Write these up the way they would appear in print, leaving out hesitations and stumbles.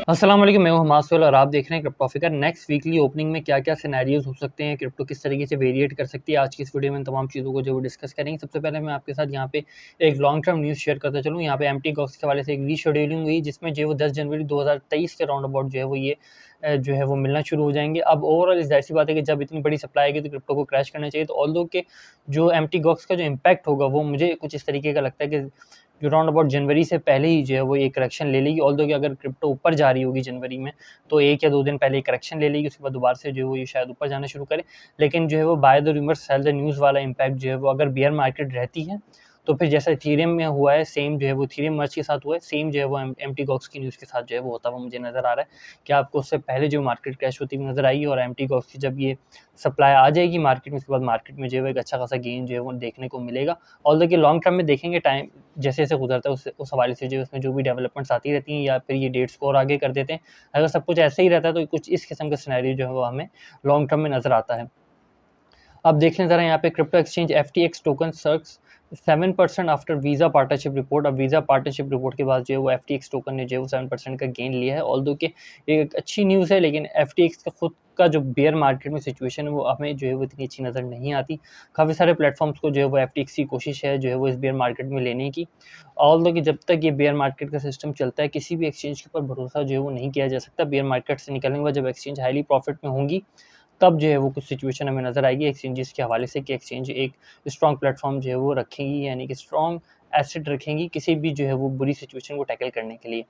अस्सलाम वालेकुम, मैं हूं हमाद सोहेल और आप देख रहे हैं क्रिप्टो फिकर। नेक्स्ट वीकली ओपनिंग में क्या क्या सिनेरियोज हो सकते हैं, क्रिप्टो किस तरीके से वेरिएट कर सकती है, आज की इस वीडियो में तमाम चीज़ों को जो वो डिस्कस करेंगे। सबसे पहले मैं आपके साथ यहाँ पे एक लॉन्ग टर्म न्यूज़ शेयर करता चलूँ। यहाँ पे एमटी गॉक्स के हवाले से एक रीशेड्यूलिंग हुई, जिसमें जो है वो 10 जनवरी 2023 के राउंड अबाउट जो है वो ये जो है वो मिलना शुरू हो जाएंगे। अब ओवरऑल जाहिर सी बात है कि जब इतनी बड़ी सप्लाई आएगी तो क्रिप्टो को क्रैश करना चाहिए। तो ऑल्दो के जो एमटी गॉक्स का जो इम्पैक्ट होगा वो मुझे कुछ इस तरीके का लगता है कि जो राउंड अबाउट जनवरी से पहले ही जो है वो ये करेक्शन ले लेगी। ऑल्दो कि अगर क्रिप्टो ऊपर जा रही होगी जनवरी में तो 1 या 2 दिन पहले करेक्शन ले लेगी, उसके बाद दोबारा से जो है वो ये शायद ऊपर जाना शुरू करे। लेकिन जो है वो buy the rumours sell the news वाला इम्पैक्ट जो है वो अगर बियर मार्केट रहती है तो फिर जैसा इथेरियम में हुआ है, सेम जो है वो इथेरियम मर्ज के साथ हुआ है, सेम जो है वो एमटी गॉक्स की न्यूज़ के साथ जो है वो होता हुआ मुझे नज़र आ रहा है कि आपको उससे पहले जो मार्केट क्रैश होती हुई नज़र आई और एमटी गॉक्स की जब ये सप्लाई आ जाएगी मार्केट में, उसके बाद मार्केट में जो है एक अच्छा खासा गेन जो है वो देखने को मिलेगा। ऑल्दो कि लॉन्ग टर्म में देखेंगे टाइम जैसे-जैसे गुजरता है उस हवाले से जो उसमें जो भी डेवलपमेंट्स आती रहती हैं या फिर ये डेट्स को और आगे कर देते हैं। अगर सब कुछ ऐसे ही रहता है तो कुछ इस किस्म का सिनेरियो जो है वो हमें लॉन्ग टर्म में नज़र आता है। अब देख लें ज़रा यहाँ पे क्रिप्टो एक्सचेंज एफटीएक्स टोकन सर्क्स 7% आफ्टर वीज़ा पार्टनरशिप रिपोर्ट। अब वीज़ा पार्टनरशिप रिपोर्ट के बाद जो है वो एफटीएक्स टोकन ने जो है वो 7% का गेन लिया है। ऑल्दो कि एक अच्छी न्यूज़ है, लेकिन एफटीएक्स का खुद का जो बेयर मार्केट में सिचुएशन है वो हमें जो है वो इतनी अच्छी नज़र नहीं आती। काफ़ी सारे प्लेटफॉर्म्स को जो है वो एफटीएक्स की कोशिश है जो है वो इस बेयर मार्केट में लेने की। ऑल्दो कि जब तक ये बेयर मार्केट का सिस्टम चलता है किसी भी एक्सचेंज के ऊपर भरोसा जो है वो नहीं किया जा सकता। बेयर मार्केट से निकलने के बाद जब एक्सचेंज हाईली प्रॉफिट में होंगी तब जो है वो कुछ सिचुएशन हमें नज़र आएगी एक्सचेंजेस के हवाले से कि एक्सचेंज एक स्ट्रॉन्ग प्लेटफॉर्म जो है वो रखेंगी, यानी कि स्ट्रॉन्ग एसेट रखेंगी किसी भी जो है वो बुरी सिचुएशन को टैकल करने के लिए।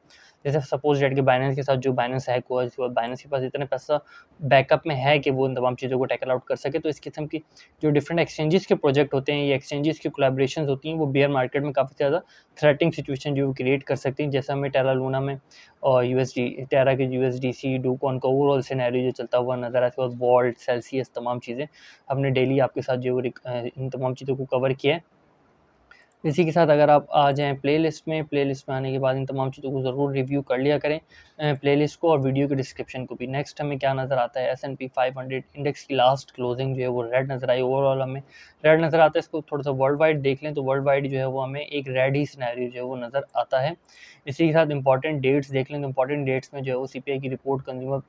जैसे सपोज डेट के बाइनेंस के साथ जो बाइनेंस हैक हुआ, इसके बाद बाइनेंस के पास इतना पैसा बैकअप में है कि वो इन तमाम चीज़ों को टैकल आउट कर सके। तो इस किस्म की जो डिफरेंट एक्सचेंजेस के प्रोजेक्ट होते हैं या एक्सचेंजेस की कोलैबोरेशंस होती हैं वो बेयर मार्केट में काफ़ी ज़्यादा थ्रेटिंग सिचुएशन जो क्रिएट कर सकती हैं। जैसा हमें टेरा लूना में और यूएसडी टेरा के यूएसडीसी डूकॉन का ओवरऑल सिनेरियो जो चलता हुआ नज़र आता है, और वॉल्ट सेल्सियस तमाम चीज़ें हमने डेली आपके साथ जो इन तमाम चीज़ों को कवर किया है। इसी के साथ अगर आप आ जाएँ प्लेलिस्ट में आने के बाद इन तमाम चीज़ों को ज़रूर रिव्यू कर लिया करें, प्लेलिस्ट को और वीडियो के डिस्क्रिप्शन को भी। नेक्स्ट हमें क्या नज़र आता है, एस&पी 500 इंडेक्स की लास्ट क्लोजिंग जो है वो रेड नज़र आई। ओवरऑल हमें रेड नज़र आता है। इसको थोड़ा-सा वर्ल्ड वाइड देख लें तो वर्ल्ड वाइड जो है वो हमें एक रेड ही सिनेरियो जो है वो नज़र आता है। इसी के साथ इंपॉर्टेंट डेट्स देख लें तो इंपॉर्टेंट डेट्स में जो है वो सीपीआई की report, consumer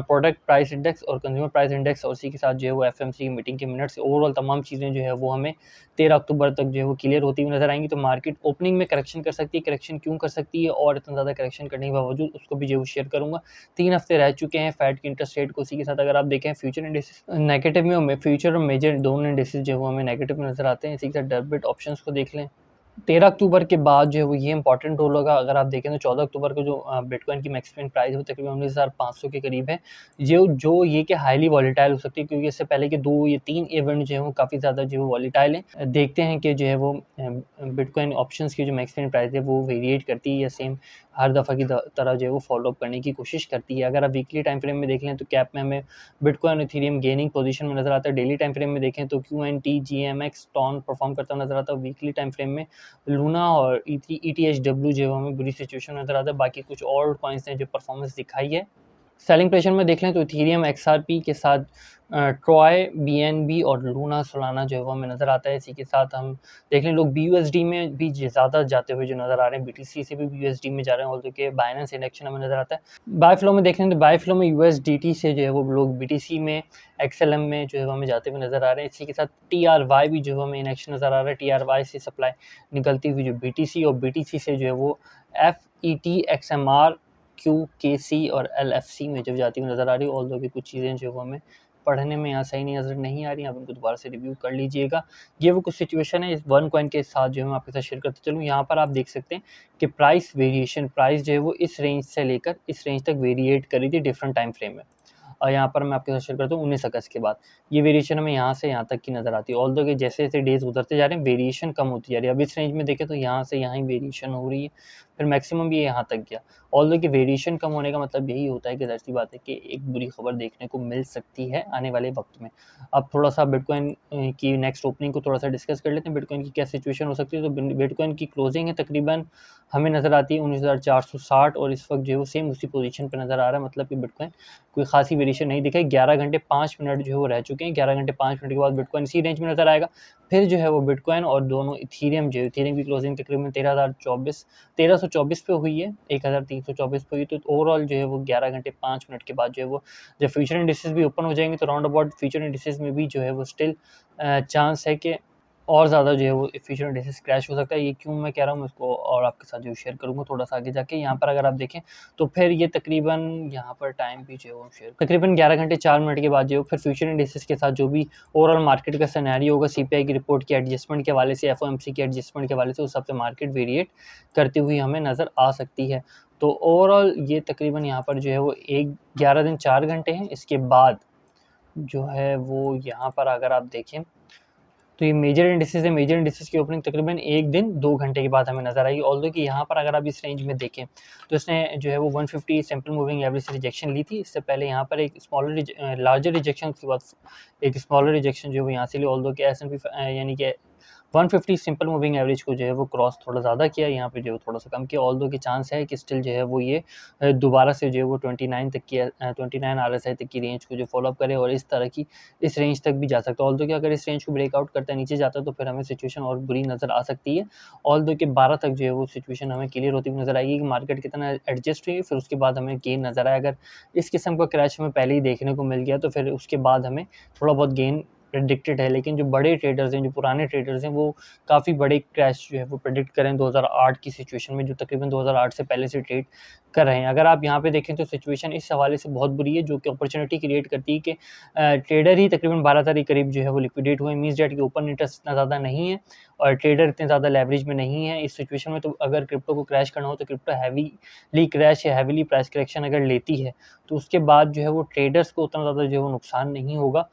product price index और कंज्यूमर प्राइस इंडेक्स, और इसी के साथ जो है वो एफएमसी की मीटिंग के मिनट्स, ओवरऑल तमाम चीज़ें जो है वो हमें 13 अक्टूबर तक जो है वो क्लियर होती हुई नज़र आएँगी। तो मार्केट ओपनिंग में करेक्शन कर सकती है, करेक्शन क्यों कर सकती है और इतना ज़्यादा करेक्शन करने के बावजूद उसको भी जो है वो शेयर करूँगा। 3 हफ्ते रह चुके हैं फेड की इंटरेस्ट रेट को। उसी के साथ अगर आप देखें फ्यूचर इंडेक्सेस नेगेटिव में फ्यूचर और मेजर दोनों इंडेक्सेस जो है वो हमें नेगेटिव में नज़र आते हैं। इसी के साथ डेबिट ऑप्शंस को देख लें। 13 अक्टूबर के बाद जो है वो ये इंपॉर्टेंट रोल होगा। अगर आप देखें तो 14 अक्टूबर को जो बिटकॉइन की मैक्सिमम प्राइस है वो तकरीबन 19,500 के करीब है। जो ये कि हाईली वॉलेटाइल हो सकती है, क्योंकि इससे पहले के 2 या 3 इवेंट जो है वो काफ़ी ज़्यादा जो है वॉलेटाइल हैं। देखते हैं कि जो है वो बिटकॉइन ऑप्शंस की जो मैक्सिमम प्राइस है वो वेरिएट करती है या सेम हर दफ़ा की तरह जो है वो फॉलो अप करने की कोशिश करती है। अगर आप वीकली टाइम फ्रेम में देख लें तो कैप में हमें बिटकॉइन इथेरियम गेनिंग पोजीशन में नज़र आता है। डेली टाइम फ्रेम में देखें तो क्यूएनटी, जीएमएक्स, टॉन परफॉर्म करता हुआ नज़र आता है। वीकली टाइम फ्रेम में लूना और ईटीएचडब्ल्यू जो है हमें बुरी सिचुएशन नज़र आता है। बाकी कुछ और कॉइन्स ने जो परफॉर्मेंस दिखाई है। सेलिंग प्रेशर में देख लें तो इथेरियम एक्सआरपी के साथ ट्रॉय, बीएनबी और लूना सोलाना जो है वो हमें नज़र आता है। इसी के साथ हम देख लें लोग बीयूएसडी में भी ज़्यादा जाते हुए जो नज़र आ रहे हैं, बीटीसी से भी बीयूएसडी में जा रहे हैं, और कि बाइनेंस इंडेक्शन हमें नज़र आता है। बाय फ्लो में देख लें तो बाय फ्लो में यूएसडीटी से जो है वो लोग बीटीसी में, एक्सएलएम में जो है वो हमें जाते हुए नज़र आ रहे हैं। इसी के साथ टीआरवाई भी जो है हमें इनेक्शन नज़र आ रहा है। टीआरवाई से सप्लाई निकलती हुई जो बीटीसी और बीटीसी से जो है वो एफईटी, एक्सएमआर, क्यूकेसी और एलएफसी में जब जाती हुई नज़र आ रही है। ऑल्दो की कुछ चीज़ें जो वो हमें पढ़ने में यहाँ सही नज़र नहीं आ रही हैं, आप उनको दोबारा से रिव्यू कर लीजिएगा। ये वो कुछ सिचुएशन है इस वन कॉइन के साथ जो है मैं आपके साथ शेयर करते चलूँ। यहाँ पर आप देख सकते हैं कि प्राइस जो है वो इस रेंज से लेकर इस रेंज तक वेरिएट करी थी डिफरेंट टाइम फ्रेम में। और यहाँ पर मैं आपके साथ शेयर करता हूँ 19 अगस्त के बाद ये वेरिएशन हमें यहाँ से यहाँ तक की नज़र आती है। ऑल्दो कि जैसे-जैसे डेज़ गुजरते जा रहे हैं वेरिएशन कम होती जा रही है। अब इस रेंज में देखें तो यहाँ से यहाँ ही वेरिएशन हो रही है, फिर मैक्सिमम भी यहाँ तक गया। ऑल्दो कि वेरिएशन कम होने का मतलब यही होता है कि ज़ाहिर-सी बात है कि एक बुरी खबर देखने को मिल सकती है आने वाले वक्त में। अब थोड़ा-सा बिटकॉइन की नेक्स्ट ओपनिंग को थोड़ा-सा डिस्कस कर लेते हैं। बिटकॉइन की क्या सिचुएशन हो सकती है। तो बिटकॉइन की क्लोजिंग है तकरीबन हमें नज़र आती है 19,460 और इस वक्त जो है वो सेम उसी पोजीशन पे नज़र आ रहा है। मतलब कि बिटकॉइन कोई खासी वेरिएशन नहीं दिखाई। 11 घंटे 5 मिनट जो है वो रह चुके हैं। 11 घंटे 5 मिनट के बाद बिटकॉइन इसी रेंज में नज़र आएगा। फिर जो है वो बिटकॉइन और दोनों इथेरियम की क्लोजिंग तकरीबन 13,024 1324 पे हुई है, 1324 पे हुई, तो ओवरऑल जो है वो 11 घंटे 5 मिनट के बाद जो है वो जब फ्यूचर इंडिसेस भी ओपन हो जाएंगे तो राउंड अबाउट फ्यूचर इंडिसेस में भी जो है वो स्टिल चांस है कि और ज़्यादा जो है वो फ्यूचर इंडिसेस क्रैश हो सकता है। ये क्यों मैं कह रहा हूँ, मैं इसको और आपके साथ जो शेयर करूँगा थोड़ा सा आगे जाके। यहाँ पर अगर आप देखें तो फिर ये तकरीबन यहाँ पर टाइम भी जो है वो शेयर तकरीबन 11 घंटे 4 मिनट के बाद जो है फिर फ्यूचर इंडिसेस के साथ जो भी ओवरऑल मार्केट का सिनेरियो होगा, सीपीआई की रिपोर्ट की एडजस्टमेंट के हवाले से, एफओएमसी की एडजस्टमेंट के हवाले से, उस हिसाब से मार्केट वेरिएट करती हुई हमें नज़र आ सकती है। तो ओवरऑल ये तकरीबन यहाँ पर जो है वो 11 दिन 4 घंटे हैं। इसके बाद जो है वो यहाँ पर अगर आप देखें तो ये मेजर इंडिसेस है, मेजर इंडिसेस की ओपनिंग तकरीबन 1 दिन 2 घंटे के बाद हमें नजर आएगी। ऑल्दो कि यहाँ पर अगर आप इस रेंज में देखें तो इसने जो है वो 150 सिंपल मूविंग एवरेज से रिजेक्शन ली थी। इससे पहले यहाँ पर एक स्मॉलर लार्जर रिजेक्शन, उसके बाद एक स्मॉलर रिजेक्शन जो है वो यहाँ से ली। ऑल्दो कि S&P यानी कि 150 सिंपल मूविंग एवरेज को जो है वो क्रॉस थोड़ा ज़्यादा किया, यहाँ पे जो है थोड़ा सा कम किया। ऑल्दो की चांस है कि स्टिल जो है वो ये दोबारा से जो है वो 29 तक की 29 RSI तक की रेंज को जो फॉलोअप करे और इस तरह की इस रेंज तक भी जा सकता है। ऑल्दो कि अगर इस रेंज को ब्रेकआउट करता है, नीचे जाता है, तो फिर हमें सिचुएशन और बुरी नज़र आ सकती है। ऑल्दो कि 12 तक जो है वो सिचुएशन हमें क्लियर होती हुई नज़र आएगी कि मार्केट कितना एडजस्ट हुई, फिर उसके बाद हमें गेन नज़र आए। अगर इस किस्म का क्रैश हमें पहले ही देखने को मिल गया तो फिर उसके बाद हमें थोड़ा बहुत गेन प्रेडिक्टेड है। लेकिन जो बड़े ट्रेडर्स हैं, जो पुराने ट्रेडर्स हैं, वो काफ़ी बड़े क्रैश जो है वो प्रेडिक्ट करें 2008 की सिचुएशन में, जो तकरीबन 2008 से पहले से ट्रेड कर रहे हैं। अगर आप यहाँ पे देखें तो सिचुएशन इस हवाले से बहुत बुरी है, जो कि अपॉर्चुनिटी क्रिएट करती है कि ट्रेडर ही तकरीबन 12 तारीख करीब जो है वो लिक्विडेट हुए। मीन्स डेट के ओपन इंटरेस्ट इतना ज़्यादा नहीं है और ट्रेडर इतने ज़्यादा लेवरेज में नहीं है इस सिचुएशन में। तो अगर क्रिप्टो को क्रैश करना हो तो क्रिप्टो हैवीली क्रैश या हैवीली प्राइस करेक्शन अगर लेती है तो उसके बाद जो है वो ट्रेडर्स को उतना ज़्यादा जो है वो नुकसान नहीं होगा,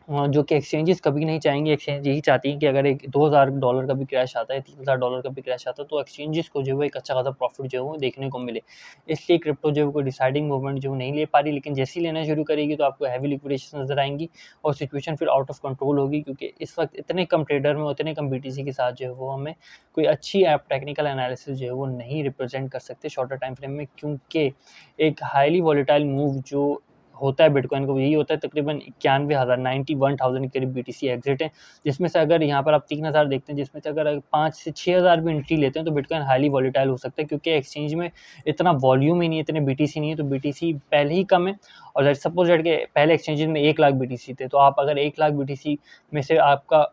जो कि एक्सचेंजेस कभी नहीं चाहेंगे। एक्सचेंज यही चाहती हैं कि अगर एक $2000 का भी क्रैश आता है, $3000 का भी क्रैश आता है, तो एक्सचेंजेस को जो है एक अच्छा खासा प्रॉफिट जो है वो देखने को मिले। इसलिए क्रिप्टो जो है कोई डिसाइडिंग मूवमेंट जो नहीं ले पा रही, लेकिन जैसे ही लेना शुरू करेगी तो आपको हैवी लिक्विडेशन नज़र आएंगी और सिचुएशन फिर आउट ऑफ कंट्रोल होगी, क्योंकि इस वक्त इतने कम ट्रेडर में, उतने कम BTC के साथ जो है वो हमें कोई अच्छी ऐप टेक्निकल एनालिसिस जो है वो नहीं रिप्रेजेंट कर सकते शॉर्टर टाइम फ्रेम में, क्योंकि एक हाईली वॉलेटाइल मूव जो होता है बिटकॉइन को, यही होता है। तकरीबन 91,000 91,000 के करीब BTC एग्जिट है, जिसमें से अगर यहाँ पर आप 3,000 देखते हैं, जिसमें से अगर 5 से 6,000 भी एंट्री लेते हैं तो बिटकॉइन हाईली वॉलेटाइल हो सकता है, क्योंकि एक्सचेंज में इतना वॉल्यूम ही नहीं है, इतने BTC नहीं है, तो BTC पहले ही कम है। और सपोज दैट के पहले एक्सचेंजेस में 1 लाख BTC थे, तो आप अगर 1 लाख BTC में से आपका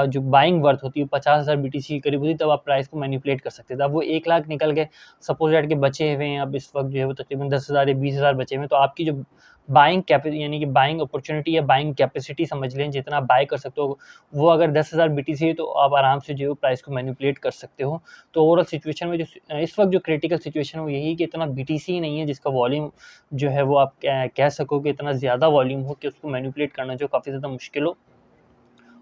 जो बाइंग वर्थ होती है 50,000 BTC के करीब होती, तब आप प्राइस को मैनिपुलेट कर सकते थे। अब वो 1 लाख निकल गए, सपोज दैट के बचे हुए हैं अब इस वक्त जो है वो तकरीबन 10,000 या 20,000 बचे हुए हैं, तो आपकी जो बाइंग कैपेसिटी यानी कि बाइंग अपॉर्चुनिटी या बाइंग कैपेसिटी समझ लें, जितना आप बाय कर सकते हो, वो अगर 10,000 BTC है तो आप आराम से जो है प्राइस को मैनिपुलेट कर सकते हो। तो ओवरऑल सिचुएशन में जो इस वक्त जो क्रिटिकल सिचुएशन है वो यही कि इतना BTC ही नहीं है जिसका वॉल्यूम जो है वो आप कह सको कि इतना ज़्यादा वॉल्यूम हो कि उसको मैनिपुलेट करना जो काफ़ी ज़्यादा मुश्किल हो।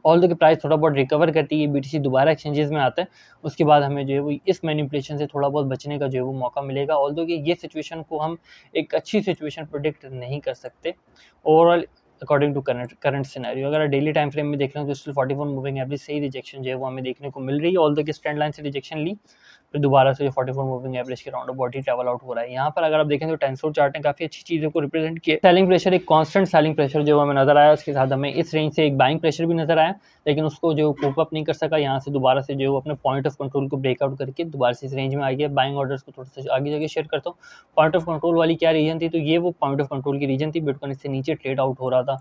ऑल्दो की प्राइस थोड़ा बहुत रिकवर करती है, BTC दोबारा एक्सचेंजेस में आता है, उसके बाद हमें जो है वो इस मैनिपुलेशन से थोड़ा बहुत बचने का जो है वो मौका मिलेगा। ऑल्दो कि ये सिचुएशन को हम एक अच्छी सिचुएशन प्रेडिक्ट नहीं कर सकते overall according to current scenario. अगर डेली टाइम फ्रेम में देख रहे हो तो स्टिल 44 मूविंग एवरेज से ही रिजेक्शन जो है वो हमें देखने को मिल रही है। ऑल्दो कि ट्रेंड लाइन से रिजेक्शन ली, फिर दोबारा से 44 मूविंग एवरेज के round about he travel out हो रहा है। यहाँ पर अगर आप देखें तो टेंसोर चार्ट ने काफ़ी अच्छी चीज़ों को रिप्रेजेंट किया। सेलिंग प्रेशर, एक कांस्टेंट सेलिंग प्रेशर जो हमें नजर आया, उसके साथ हमें इस रेंज से एक बाइंग प्रेशर भी नजर आया, लेकिन उसको जो कोप अप नहीं कर सका। यहाँ से दोबारा से जो अपने पॉइंट ऑफ कंट्रोल को ब्रेकआउट करके दोबारा से इस रेंज में आ गया। बाइंग ऑर्डर्स को थोड़ा सा आगे जाके शेयर करता हूँ। पॉइंट ऑफ कंट्रोल वाली क्या रीजन थी, तो ये वो पॉइंट ऑफ कंट्रोल की रीजन थी। बिटकॉइन इससे नीचे ट्रेड आउट हो रहा था,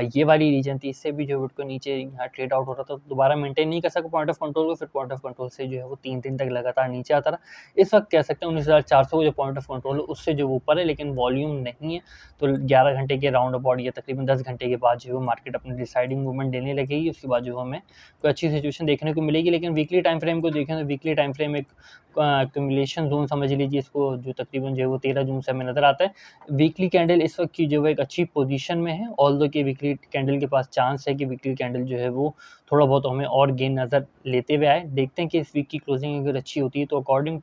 ये वाली रीजन थी, इससे भी जो बिटकॉइन नीचे यहाँ ट्रेड आउट हो रहा था, दोबारा मेंटेन नहीं कर सका पॉइंट ऑफ कंट्रोल को। फिर पॉइंट ऑफ कंट्रोल से जो है वो 3 दिन तक लगातार नीचे आता रहा। इस वक्त कह सकते हैं 19,400 जो पॉइंट ऑफ कंट्रोल है उससे जो ऊपर है, लेकिन वॉल्यूम नहीं है। तो 11 घंटे के राउंड अबाउट या तकरीबन 10 घंटे के बाद जो है मार्केट अपनी डिसाइडिंग मूवमेंट देने लगेगी, उसके बाद जो हमें कोई अच्छी सिचुएशन देखने को मिलेगी। लेकिन वीकली टाइम फ्रेम को देखें तो वीकली टाइम फ्रेम एक एक्यूमुलेशन जोन समझ लीजिए इसको, जो तकरीबन जो है वो 13 जून से हमें नजर आता है। वीकली कैंडल इस वक्त की जो है एक अच्छी पोजीशन में है, ऑल्दो कि वीकली कैंडल के पास चांस है कि वीकली कैंडल जो है वो थोड़ा बहुत हमें और गेन नज़र लेते हुए आए। देखते हैं कि इस वीक की क्लोजिंग अगर अच्छी होती है तो अकॉर्डिंग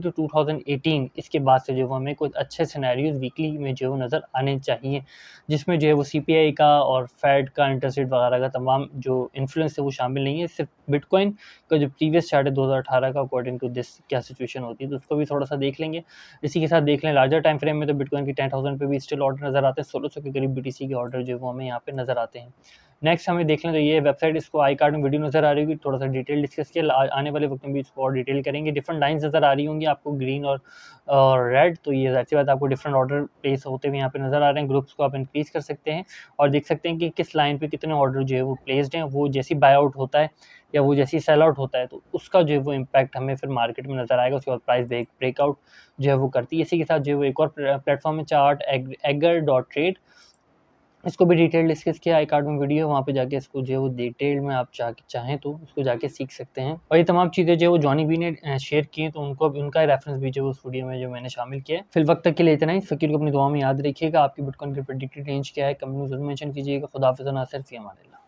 टू 2018 इसके बाद से जो है हमें कुछ अच्छे सिनेरियोज वीकली में जो है नज़र आने चाहिए, जिसमें जो है वो CPI का और फेड का इंटरेस्ट रेट वगैरह का तमाम जो इन्फ्लुएंस है वो शामिल नहीं है। सिर्फ बिटकॉइन का जो प्रीवियस चार्ट है 2018 का, अकॉर्डिंग टू दिस क्या सिचुएशन होती है, तो उसको भी थोड़ा सा देख लेंगे। इसी के साथ देख लें लार्जर टाइम फ्रेम में तो बिटकॉइन की 10,000 पे भी स्टिल ऑर्डर नज़र आते हैं। 1600 के करीब BTC के ऑर्डर जो है वो हमें यहाँ पे नज़र आते हैं। नेक्स्ट हमें देखना चाहिए वेबसाइट, इसको आई कार्ड में वीडियो नज़र आ रही होगी, थोड़ा सा डिटेल डिस्कस किया, आने वाले वक्त में भी इसको और डिटेल करेंगे। डिफरेंट लाइन्स नज़र आ रही होंगी आपको, ग्रीन और रेड, तो ये ज़ाहिर सी बात आपको डिफरेंट ऑर्डर प्लेस होते हुए यहाँ पे नज़र आ रहे हैं। ग्रुप्स को आप इंक्रीज़ कर सकते हैं और देख सकते हैं कि किस लाइन पे कितने ऑर्डर जो है वो प्लेस्ड हैं। वो जैसी बाय आउट होता है या वो जैसी सेल आउट होता है तो उसका जो है वो इम्पैक्ट हमें फिर मार्केट में नज़र आएगा। उसके बाद प्राइस ब्रेकआउट जो है वो करती है। इसी के साथ जो है वो एक और प्लेटफॉर्म है चार्ट एगर.ट्रेड, इसको भी डिटेल डिस्कस किया, आई कार्ड में वीडियो है, वहाँ पे जाके इसको जो है वो डिटेल में आप जाके चाहें तो उसको जाके सीख सकते हैं। और ये तमाम चीज़ें जो है वो जॉनी बी ने शेयर की हैं, तो उनको उनका रेफरेंस भी जो है उस वीडियो में जो मैंने शामिल किया है। फिल वक्त तक के लिए इतना ही। फ़कीर को अपनी दुआ में याद रखिएगा। आपकी बिटकॉइन की प्रेडिक्टेड रेंज क्या है कमेंट में ज़रूर मेंशन कीजिएगा। खुदा हाफ़िज़, नासिर फ़ी अमान अल्लाह।